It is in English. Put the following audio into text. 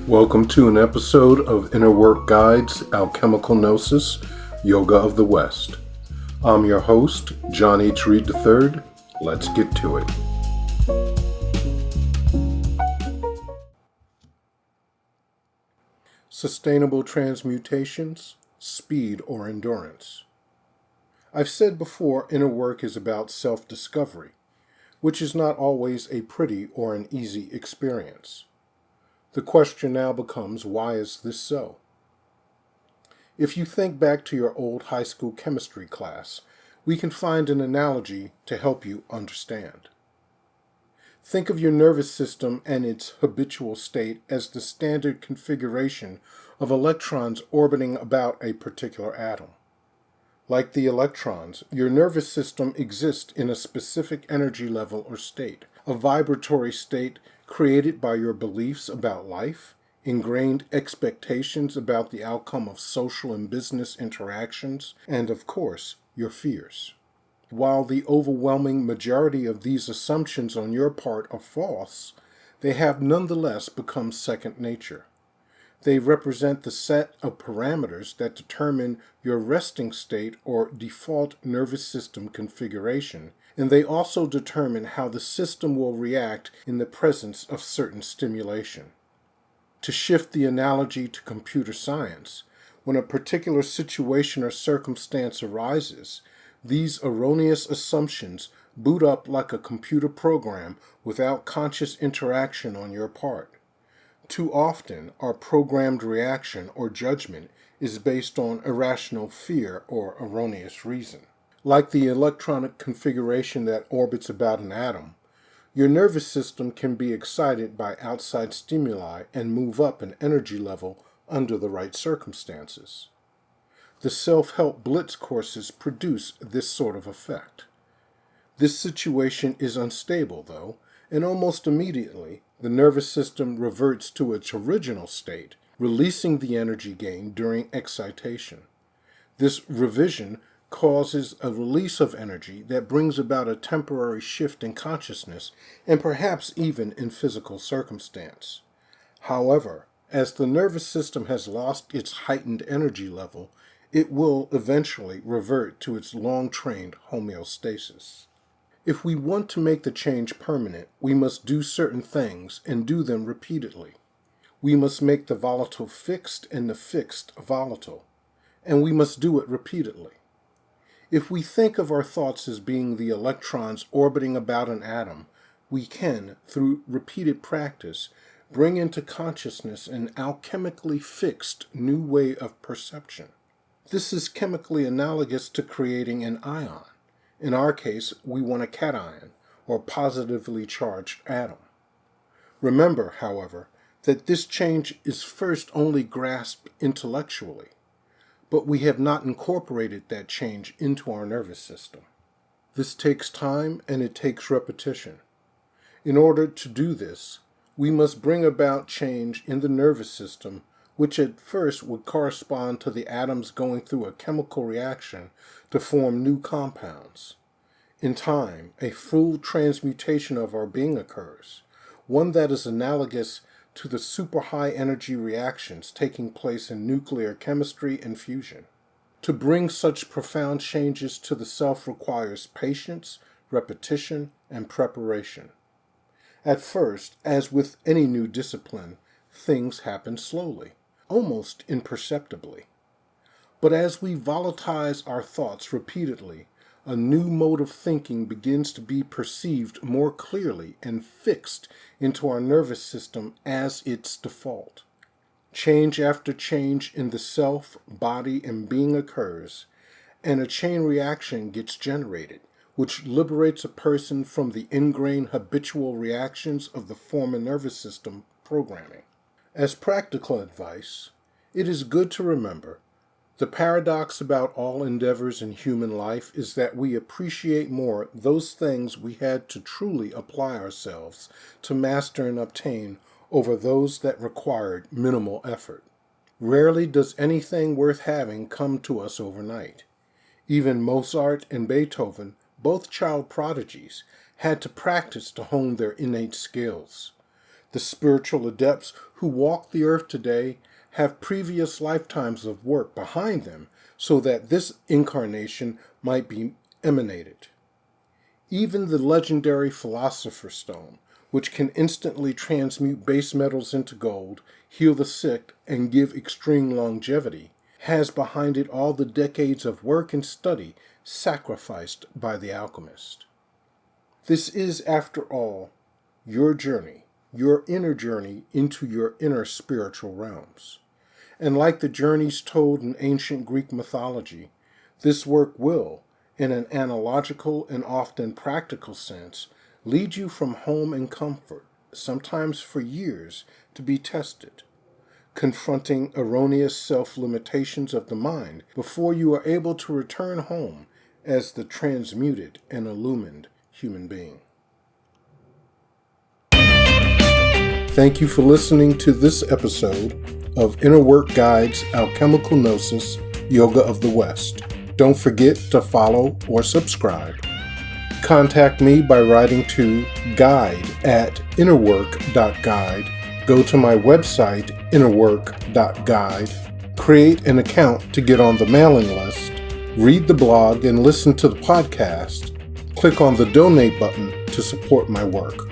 Welcome to an episode of Inner Work Guides, Alchemical Gnosis, Yoga of the West. I'm your host, John H. Reed III. Let's get to it. Sustainable transmutations, speed or endurance. I've said before, inner work is about self-discovery, which is not always a pretty or an easy experience. The question now becomes, why is this so? If you think back to your old high school chemistry class, we can find an analogy to help you understand. Think of your nervous system and its habitual state as the standard configuration of electrons orbiting about a particular atom. Like the electrons, your nervous system exists in a specific energy level or state, a vibratory state created by your beliefs about life, ingrained expectations about the outcome of social and business interactions, and of course, your fears. While the overwhelming majority of these assumptions on your part are false, they have nonetheless become second nature. They represent the set of parameters that determine your resting state or default nervous system configuration, and they also determine how the system will react in the presence of certain stimulation. To shift the analogy to computer science, when a particular situation or circumstance arises, these erroneous assumptions boot up like a computer program without conscious interaction on your part. Too often, our programmed reaction or judgment is based on irrational fear or erroneous reason. Like the electronic configuration that orbits about an atom, your nervous system can be excited by outside stimuli and move up an energy level under the right circumstances. The self-help blitz courses produce this sort of effect. This situation is unstable, though, and almost immediately, the nervous system reverts to its original state, releasing the energy gained during excitation. This revision causes a release of energy that brings about a temporary shift in consciousness and perhaps even in physical circumstance. However, as the nervous system has lost its heightened energy level, it will eventually revert to its long-trained homeostasis. If we want to make the change permanent, we must do certain things and do them repeatedly. We must make the volatile fixed and the fixed volatile, and we must do it repeatedly. If we think of our thoughts as being the electrons orbiting about an atom, we can, through repeated practice, bring into consciousness an alchemically fixed new way of perception. This is chemically analogous to creating an ion. In our case, we want a cation, or positively charged atom. Remember, however, that this change is first only grasped intellectually, but we have not incorporated that change into our nervous system. This takes time and it takes repetition. In order to do this, we must bring about change in the nervous system, which at first would correspond to the atoms going through a chemical reaction to form new compounds. In time, a full transmutation of our being occurs, one that is analogous to the super high energy reactions taking place in nuclear chemistry and fusion. To bring such profound changes to the self requires patience, repetition, and preparation. At first, as with any new discipline, things happen slowly, almost imperceptibly. But as we volatilize our thoughts repeatedly, a new mode of thinking begins to be perceived more clearly and fixed into our nervous system as its default. Change after change in the self, body, and being occurs, and a chain reaction gets generated, which liberates a person from the ingrained habitual reactions of the former nervous system programming. As practical advice, it is good to remember the paradox about all endeavors in human life is that we appreciate more those things we had to truly apply ourselves to master and obtain over those that required minimal effort. Rarely does anything worth having come to us overnight. Even Mozart and Beethoven, both child prodigies, had to practice to hone their innate skills. The spiritual adepts who walk the earth today have previous lifetimes of work behind them so that this incarnation might be emanated. Even the legendary Philosopher's Stone, which can instantly transmute base metals into gold, heal the sick, and give extreme longevity, has behind it all the decades of work and study sacrificed by the alchemist. This is, after all, your journey, your inner journey into your inner spiritual realms. And like the journeys told in ancient Greek mythology, this work will, in an analogical and often practical sense, lead you from home and comfort, sometimes for years, to be tested, confronting erroneous self-limitations of the mind before you are able to return home as the transmuted and illumined human being. Thank you for listening to this episode of Inner Work Guide's Alchemical Gnosis, Yoga of the West. Don't forget to follow or subscribe. Contact me by writing to guide@innerwork.guide. Go to my website, innerwork.guide. Create an account to get on the mailing list. Read the blog and listen to the podcast. Click on the donate button to support my work.